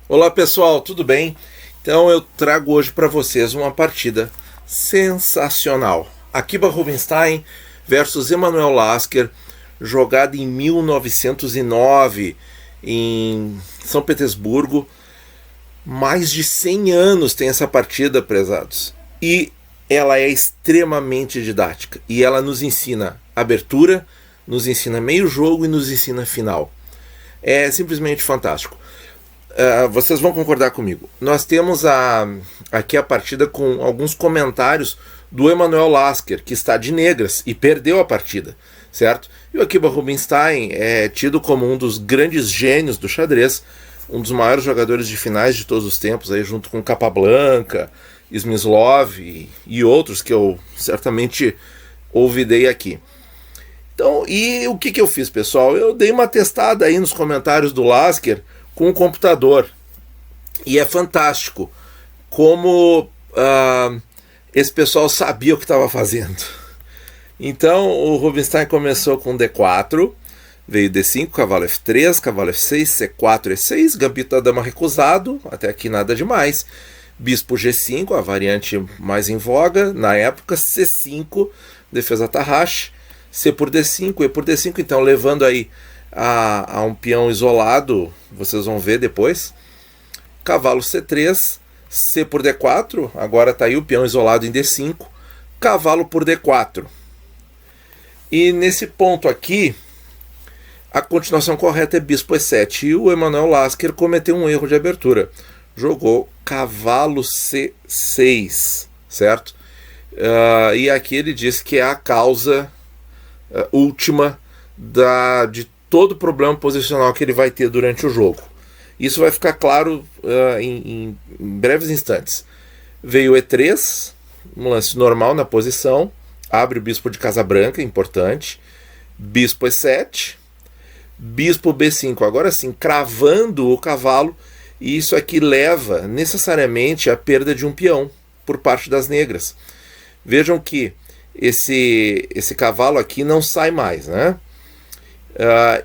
Olá pessoal, tudo bem? Então eu trago hoje para vocês uma partida sensacional. Akiba Rubinstein versus Emanuel Lasker, jogada em 1909 em São Petersburgo. Mais de 100 anos tem essa partida, prezados. E ela é extremamente didática. E ela nos ensina abertura, nos ensina meio jogo e nos ensina final. É simplesmente fantástico. Vocês vão concordar comigo. Nós temos aqui a partida com alguns comentários do Emanuel Lasker, que está de negras e perdeu a partida, certo? E o Akiba Rubinstein é tido como um dos grandes gênios do xadrez, um dos maiores jogadores de finais de todos os tempos, aí junto com Capablanca, Smyslov e outros que eu certamente ouvidei aqui. Então, e o que eu fiz, pessoal? Eu dei uma testada aí nos comentários do Lasker com o computador. E é fantástico como esse pessoal sabia o que estava fazendo. Então o Rubinstein começou com D4, veio D5, cavalo F3, cavalo F6, C4, E6, gambito da dama recusado, até aqui nada demais. Bispo G5, a variante mais em voga na época, C5, defesa Tarrasch, C por D5, E por D5, então levando aí a um peão isolado, vocês vão ver depois. Cavalo C3, C por D4, agora está aí o peão isolado em D5, cavalo por D4. E nesse ponto aqui, a continuação correta é bispo E7, e o Emanuel Lasker cometeu um erro de abertura. Jogou cavalo C6, certo? E aqui ele diz que é a causa última de todo o problema posicional que ele vai ter durante o jogo. Isso vai ficar claro em breves instantes. Veio E3, um lance normal na posição, abre o bispo de casa branca, importante. Bispo E7, bispo B5, agora sim, cravando o cavalo, e isso aqui leva necessariamente à perda de um peão por parte das negras. Vejam que esse cavalo aqui não sai mais, né?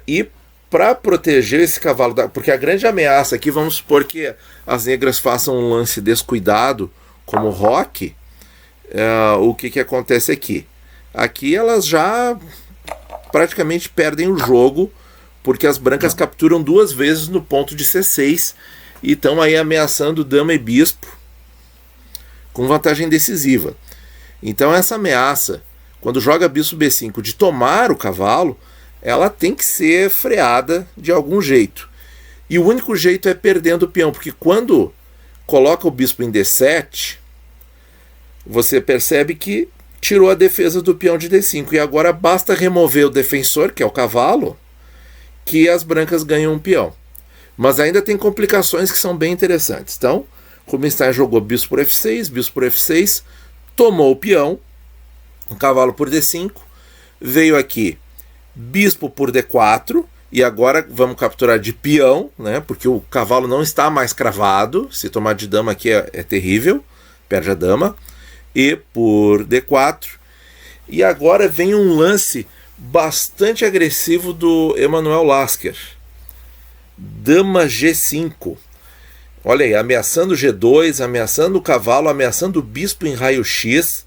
E para proteger esse cavalo, porque a grande ameaça aqui, vamos supor que as negras façam um lance descuidado, como roque, o que acontece aqui? Aqui elas já praticamente perdem o jogo, porque as brancas capturam duas vezes no ponto de C6 e estão aí ameaçando dama e bispo com vantagem decisiva. Então essa ameaça, quando joga bispo B5 de tomar o cavalo, ela tem que ser freada de algum jeito. E o único jeito é perdendo o peão, porque quando coloca o bispo em D7, você percebe que tirou a defesa do peão de D5. E agora basta remover o defensor, que é o cavalo, que as brancas ganham um peão. Mas ainda tem complicações que são bem interessantes. Então, Rubinstein jogou bispo por F6, bispo por F6, tomou o peão, o cavalo por D5, veio aqui bispo por D4, e agora vamos capturar de peão, né, porque o cavalo não está mais cravado, se tomar de dama aqui é terrível, perde a dama, e por D4, e agora vem um lance bastante agressivo do Emanuel Lasker, dama G5, olha aí, ameaçando G2, ameaçando o cavalo, ameaçando o bispo em raio-x,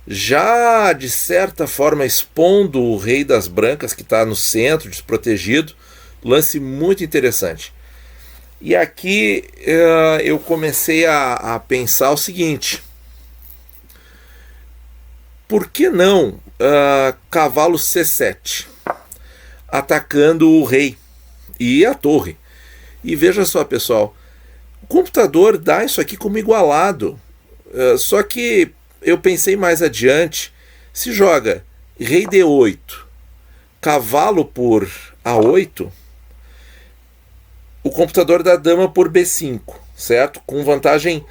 já de certa forma expondo o rei das brancas que está no centro, desprotegido. Lance muito interessante. E aqui eu comecei a pensar o seguinte: por que não cavalo C7 atacando o rei e a torre? E veja só, pessoal, o computador dá isso aqui como igualado, só que eu pensei mais adiante, se joga rei D8, cavalo por A8, o computador dá dama por B5, certo? Com vantagem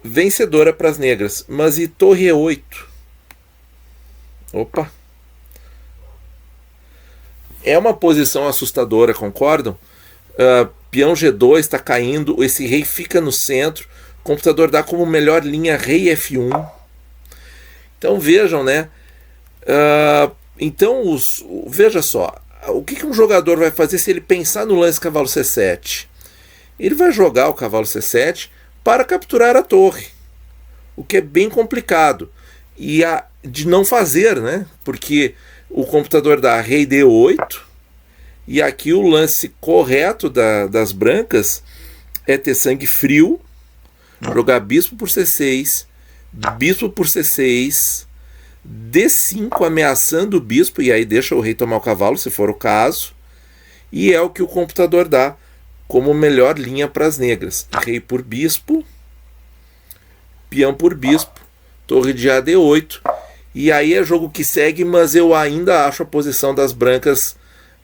vencedora para as negras. Mas e torre E8? Opa! É uma posição assustadora, concordam? Peão G2 está caindo, esse rei fica no centro, o computador dá como melhor linha rei F1. Então vejam, né? Veja só, o que um jogador vai fazer se ele pensar no lance cavalo C7? ele vai jogar o cavalo C7 para capturar a torre, o que é bem complicado e de não fazer, né? Porque o computador dá rei D8 e aqui o lance correto das brancas é ter sangue frio, jogar bispo por C6, bispo por C6, D5 ameaçando o bispo, e aí deixa o rei tomar o cavalo, se for o caso, e é o que o computador dá como melhor linha para as negras. Rei por bispo, peão por bispo, torre de AD8, e aí é jogo que segue, mas eu ainda acho a posição das brancas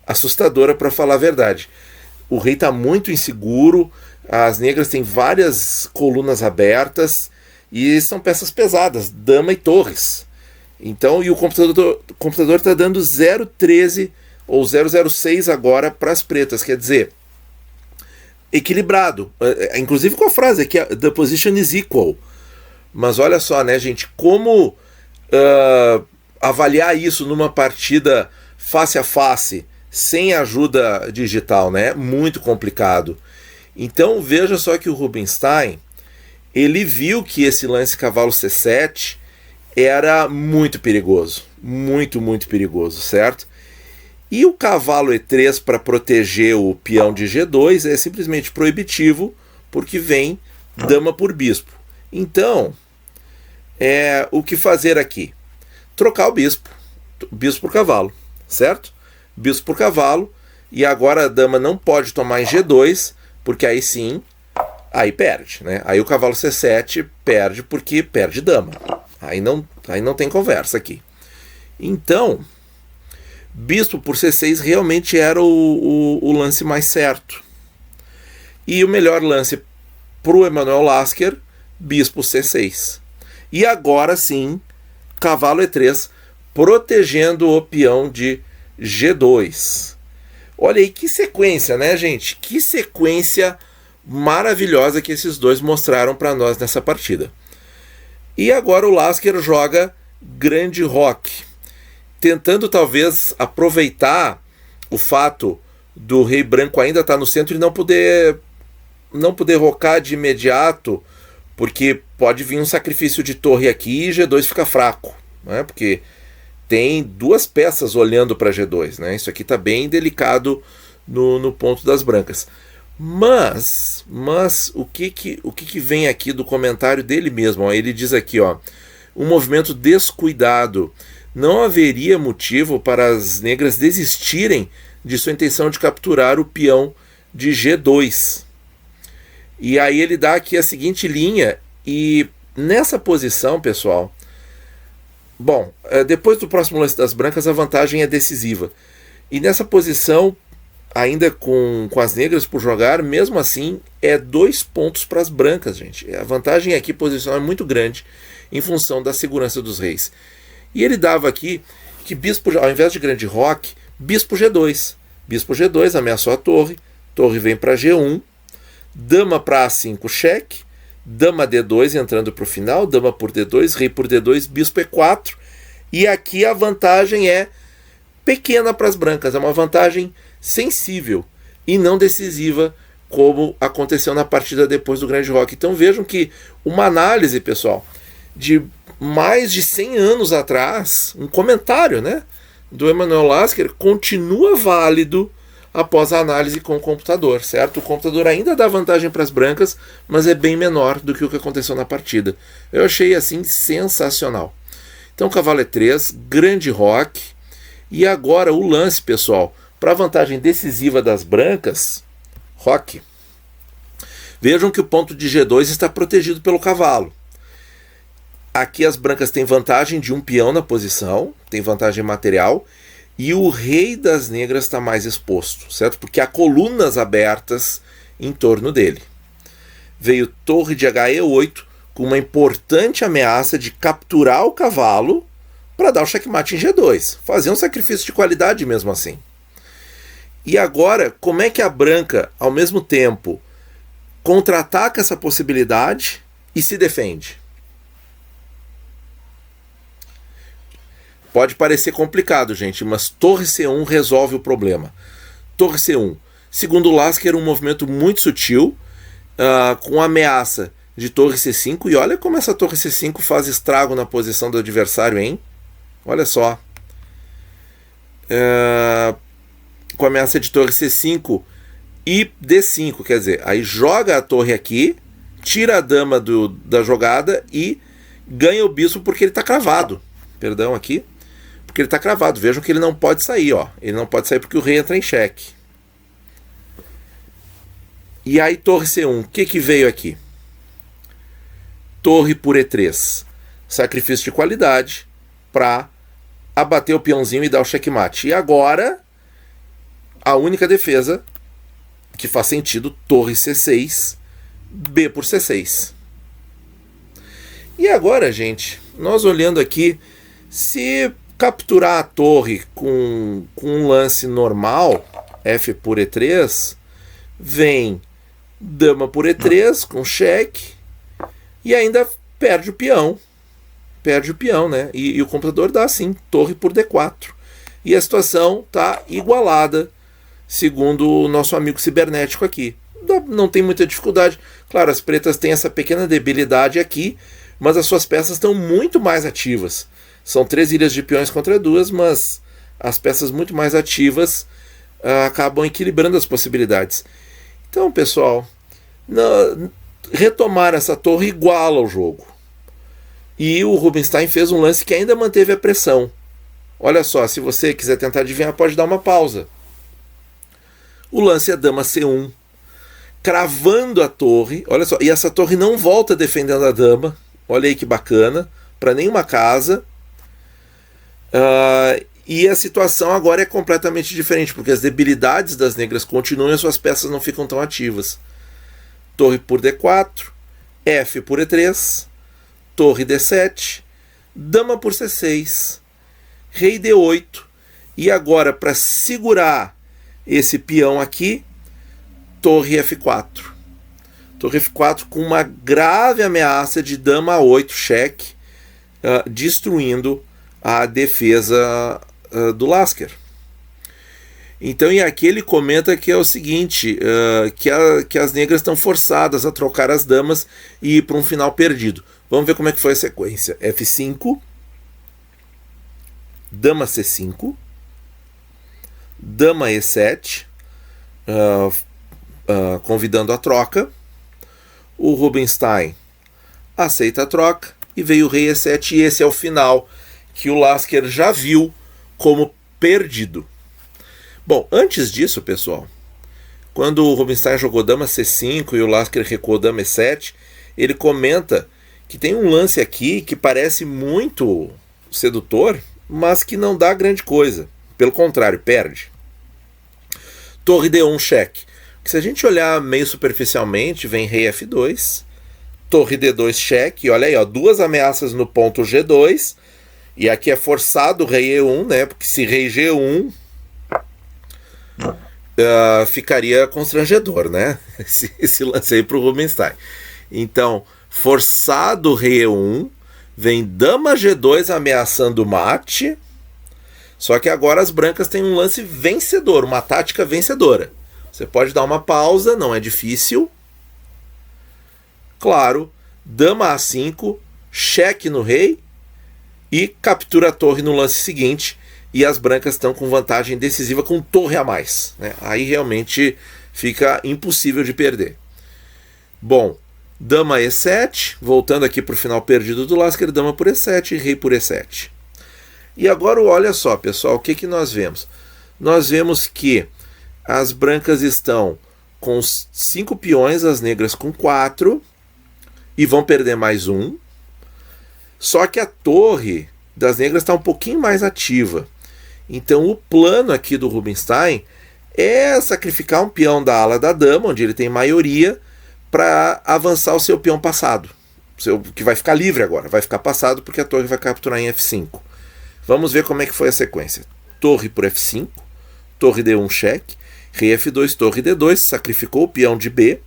assustadora, para falar a verdade. O rei está muito inseguro, as negras têm várias colunas abertas, e são peças pesadas, dama e torres. Então, e o computador está dando 0,13 ou 0,06 agora para as pretas, quer dizer, equilibrado, inclusive com a frase aqui, the position is equal. Mas olha só, né, gente, como avaliar isso numa partida face a face, sem ajuda digital, né? Muito complicado. Então veja só que o Rubinstein, ele viu que esse lance cavalo C7 era muito perigoso, muito, muito perigoso, certo? E o cavalo E3 para proteger o peão de G2 é simplesmente proibitivo, porque vem dama por bispo. Então, o que fazer aqui? Trocar o bispo por cavalo, certo? Bispo por cavalo, e agora a dama não pode tomar em G2, porque aí sim, aí perde, né? Aí o cavalo C7 perde porque perde dama. Aí não tem conversa aqui. Então, bispo por C6 realmente era o lance mais certo. E o melhor lance para o Emanuel Lasker, bispo C6. E agora sim, cavalo E3, protegendo o peão de G2. Olha aí que sequência, né, gente? Que sequência maravilhosa que esses dois mostraram para nós nessa partida. E agora o Lasker joga grande roque, tentando talvez aproveitar o fato do rei branco ainda estar no centro e não poder rocar de imediato, porque pode vir um sacrifício de torre aqui e G2 fica fraco, né? Porque tem duas peças olhando para G2, né? Isso aqui está bem delicado no ponto das brancas. Mas o que vem aqui do comentário dele mesmo? Ó, ele diz aqui, ó, um movimento descuidado. Não haveria motivo para as negras desistirem de sua intenção de capturar o peão de G2. E aí ele dá aqui a seguinte linha, e nessa posição, pessoal, bom, depois do próximo lance das brancas, a vantagem é decisiva. E nessa posição, ainda com as negras por jogar, mesmo assim, é 2 pontos para as brancas, gente. A vantagem aqui posicional é muito grande em função da segurança dos reis. E ele dava aqui que bispo, ao invés de grande roque, bispo G2. Bispo G2 ameaçou a torre vem para G1, dama para A5 cheque, dama D2 entrando para o final, dama por D2, rei por D2, bispo E4. E aqui a vantagem é pequena para as brancas, é uma vantagem sensível e não decisiva, como aconteceu na partida depois do grande roque. Então vejam que uma análise, pessoal, de mais de 100 anos atrás, um comentário, né, do Emanuel Lasker continua válido após a análise com o computador, certo? O computador ainda dá vantagem para as brancas, mas é bem menor do que o que aconteceu na partida. Eu achei assim sensacional. Então cavalo E3, grande roque, e agora o lance, pessoal, para a vantagem decisiva das brancas, roque. Vejam que o ponto de G2 está protegido pelo cavalo. Aqui as brancas têm vantagem de um peão na posição, tem vantagem material, e o rei das negras está mais exposto, certo? Porque há colunas abertas em torno dele. Veio torre de HE8 com uma importante ameaça de capturar o cavalo para dar o checkmate em G2. Fazer um sacrifício de qualidade mesmo assim. E agora, como é que a branca, ao mesmo tempo, contra-ataca essa possibilidade e se defende? Pode parecer complicado, gente, mas torre C1 resolve o problema. Torre C1, segundo Lasker, um movimento muito sutil, com ameaça de torre C5. E olha como essa torre C5 faz estrago na posição do adversário, hein? Olha só. Com ameaça de torre C5 e D5, quer dizer, aí joga a torre aqui, tira a dama da jogada e ganha o bispo porque ele está cravado. Perdão aqui. Porque ele está cravado. Vejam que ele não pode sair, ó. Ele não pode sair porque o rei entra em xeque. E aí torre C1, o que veio aqui? Torre por E3. Sacrifício de qualidade para abater o peãozinho e dar o checkmate. E agora, a única defesa que faz sentido, torre C6, B por C6. E agora, gente, nós olhando aqui, se capturar a torre com um lance normal, F por E3, vem dama por E3 com cheque e ainda perde o peão. Perde o peão, né? E o computador dá assim, torre por D4. E a situação está igualada, segundo o nosso amigo cibernético aqui. Não tem muita dificuldade. Claro, as pretas têm essa pequena debilidade aqui, mas as suas peças estão muito mais ativas. São 3 ilhas de peões contra 2, mas as peças muito mais ativas acabam equilibrando as possibilidades. Então, pessoal, retomar essa torre iguala ao jogo. E o Rubinstein fez um lance que ainda manteve a pressão. Olha só, se você quiser tentar adivinhar, pode dar uma pausa. O lance é dama C1, cravando a torre. Olha só, e essa torre não volta defendendo a dama. Olha aí que bacana, para nenhuma casa. E a situação agora é completamente diferente, porque as debilidades das negras continuam e as suas peças não ficam tão ativas. Torre por D4, F por E3, torre D7, dama por C6, rei D8, e agora para segurar esse peão aqui, torre F4. Torre F4 com uma grave ameaça de dama A8 cheque, destruindo a defesa do Lasker. Então, e aqui ele comenta que é o seguinte, que as negras estão forçadas a trocar as damas e ir para um final perdido. Vamos ver como é que foi a sequência. F5, dama C5, dama E7, convidando a troca. O Rubinstein aceita a troca e veio o rei E7, e esse é o final que o Lasker já viu como perdido. Bom, antes disso, pessoal, quando o Rubinstein jogou dama C5 e o Lasker recuou dama E7, ele comenta que tem um lance aqui que parece muito sedutor, mas que não dá grande coisa. Pelo contrário, perde. Torre D1 cheque. Se a gente olhar meio superficialmente, vem rei F2, torre D2 cheque, olha aí, ó, 2 ameaças no ponto G2, e aqui é forçado o rei E1, né? Porque se rei G1 ficaria constrangedor, né? Esse lance aí para o Rubinstein. Então, forçado o rei E1, vem dama G2 ameaçando o mate, só que agora as brancas têm um lance vencedor, uma tática vencedora. Você pode dar uma pausa, não é difícil. Claro, dama A5, cheque no rei e captura a torre no lance seguinte. E as brancas estão com vantagem decisiva com torre a mais, né? Aí realmente fica impossível de perder. Bom, dama E7, voltando aqui para o final perdido do Lasker, dama por E7 e rei por E7. E agora olha só, pessoal, o que nós vemos? Nós vemos que as brancas estão com 5 peões, as negras com 4, e vão perder mais 1. Só que a torre das negras está um pouquinho mais ativa. Então o plano aqui do Rubinstein é sacrificar um peão da ala da dama, onde ele tem maioria, para avançar o seu peão passado. Que vai ficar livre agora, vai ficar passado porque a torre vai capturar em F5. Vamos ver como é que foi a sequência. Torre por F5, torre D1 cheque, rei F2, torre D2, sacrificou o peão de B,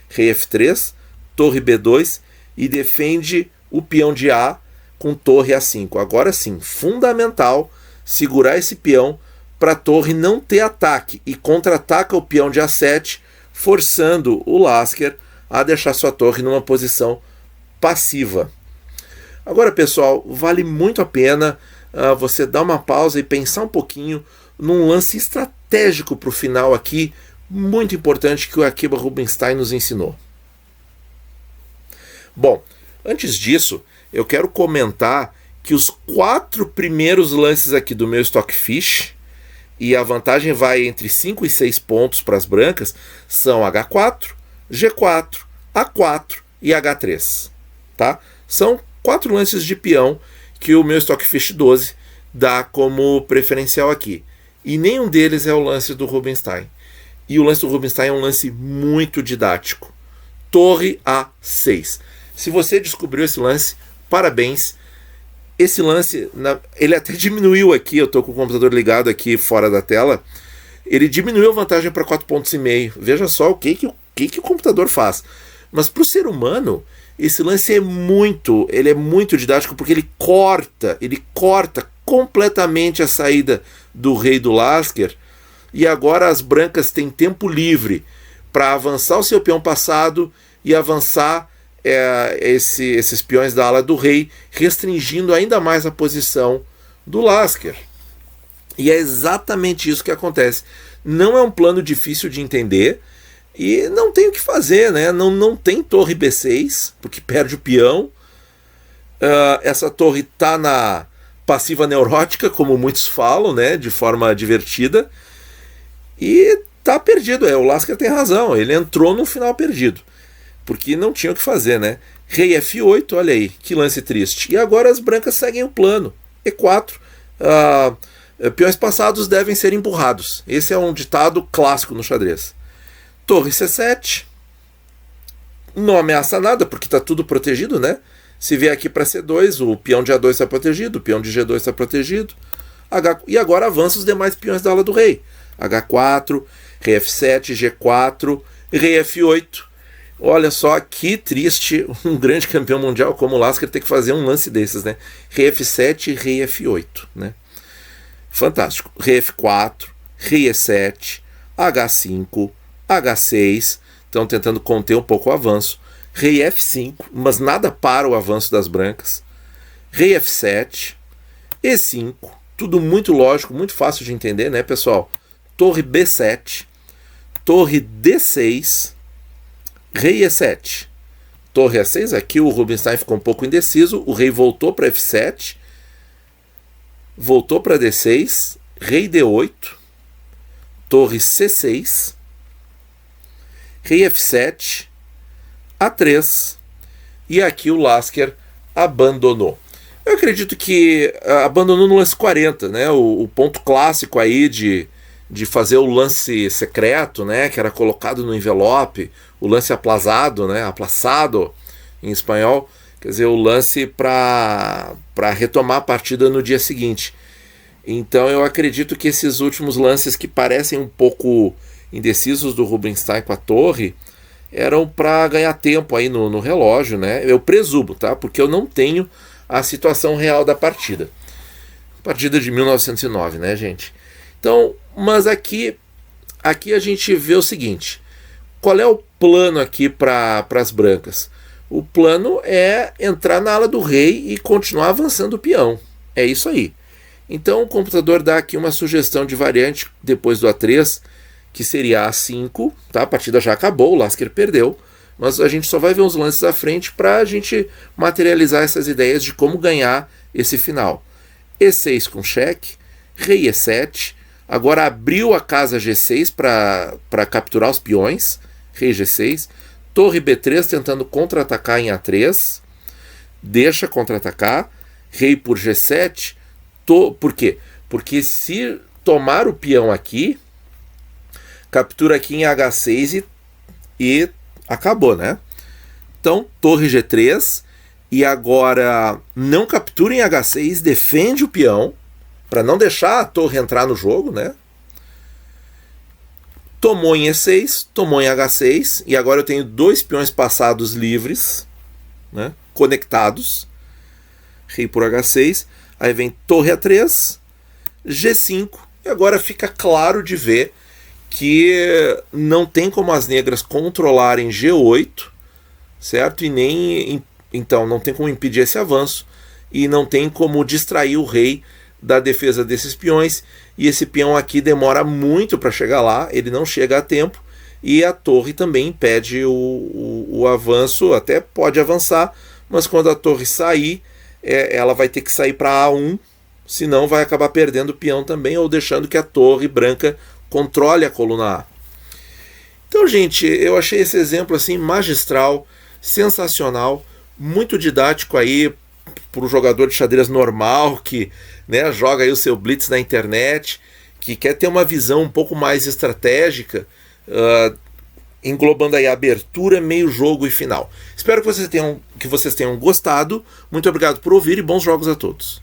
rei F3, torre B2 e defende o peão de A com torre A5. Agora sim, fundamental segurar esse peão para a torre não ter ataque e contra-ataca o peão de A7, forçando o Lasker a deixar sua torre numa posição passiva. Agora, pessoal, vale muito a pena você dar uma pausa e pensar um pouquinho num lance estratégico para o final aqui, muito importante, que o Akiba Rubinstein nos ensinou. Bom, antes disso, eu quero comentar que os 4 primeiros lances aqui do meu Stockfish, e a vantagem vai entre 5 e 6 pontos para as brancas, são H4, G4, A4 e H3. Tá? São 4 lances de peão que o meu Stockfish 12 dá como preferencial aqui. E nenhum deles é o lance do Rubinstein. E o lance do Rubinstein é um lance muito didático. Torre A6. Se você descobriu esse lance, parabéns. Esse lance, ele até diminuiu aqui, eu estou com o computador ligado aqui fora da tela, ele diminuiu a vantagem para 4,5 pontos. Veja só o que o computador faz. Mas para o ser humano, esse lance é muito didático, porque ele corta completamente a saída do rei do Lasker, e agora as brancas têm tempo livre para avançar o seu peão passado e avançar esses peões da ala do rei, restringindo ainda mais a posição do Lasker. E é exatamente isso que acontece. Não é um plano difícil de entender, e não tem o que fazer, né? Não tem torre B6, porque perde o peão. Essa torre está na passiva neurótica, como muitos falam, né? De forma divertida. E tá perdido. O Lasker tem razão, ele entrou no final perdido, porque não tinha o que fazer, né? Rei F8, olha aí, que lance triste. E agora as brancas seguem o plano. E4. Peões passados devem ser empurrados. Esse é um ditado clássico no xadrez. Torre C7. Não ameaça nada, porque está tudo protegido, né? Se vier aqui para C2, o peão de A2 está protegido, o peão de G2 está protegido. E agora avança os demais peões da ala do rei. H4, Rei F7, G4, Rei F8. Olha só que triste um grande campeão mundial como o Lasker ter que fazer um lance desses, né? Rei F7 e Rei F8, né? Fantástico. Rei F4, Rei E7, H5, H6. Estão tentando conter um pouco o avanço. Rei F5, mas nada para o avanço das brancas. Rei F7, E5. Tudo muito lógico, muito fácil de entender, né, pessoal? Torre B7, Torre D6, Rei E7, Torre A6. Aqui o Rubinstein ficou um pouco indeciso. O rei voltou para F7, voltou para D6, Rei D8, Torre C6, Rei F7, A3, e aqui o Lasker abandonou. Eu acredito que abandonou no lance 40, né? O ponto clássico aí de fazer o lance secreto, né? Que era colocado no envelope, o lance aplazado, né? Aplaçado em espanhol, quer dizer, o lance para retomar a partida no dia seguinte. Então eu acredito que esses últimos lances que parecem um pouco indecisos do Rubinstein com a torre eram para ganhar tempo aí no relógio, né? Eu presumo, tá? Porque eu não tenho a situação real da partida. Partida de 1909, né, gente? Então, mas aqui a gente vê o seguinte: qual é o plano aqui para as brancas? O plano é entrar na ala do rei e continuar avançando o peão. É isso aí. Então o computador dá aqui uma sugestão de variante depois do A3, que seria A5, tá? A partida já acabou, o Lasker perdeu, mas a gente só vai ver uns lances à frente para a gente materializar essas ideias de como ganhar esse final. E6 com cheque, Rei E7, agora abriu a casa G6 para capturar os peões, Rei G6, Torre B3 tentando contra-atacar em A3, deixa contra-atacar, Rei por G7, por quê? Porque se tomar o peão aqui, captura aqui em H6 e acabou, né? Então, Torre G3, e agora não captura em H6, defende o peão, para não deixar a torre entrar no jogo, né? Tomou em E6, tomou em H6, e agora eu tenho 2 peões passados livres, né? Conectados. Rei por H6, aí vem Torre A3, G5, e agora fica claro de ver que não tem como as negras controlarem G8, certo? E nem, então não tem como impedir esse avanço e não tem como distrair o rei da defesa desses peões, e esse peão aqui demora muito para chegar lá, ele não chega a tempo, e a torre também impede o avanço, até pode avançar, mas quando a torre sair, ela vai ter que sair para A1, senão vai acabar perdendo o peão também, ou deixando que a torre branca controle a coluna A. Então, gente, eu achei esse exemplo assim magistral, sensacional, muito didático aí para o jogador de xadrez normal que, né, joga aí o seu blitz na internet, que quer ter uma visão um pouco mais estratégica, englobando aí a abertura, meio jogo e final. Espero que vocês tenham gostado. Muito obrigado por ouvir e bons jogos a todos.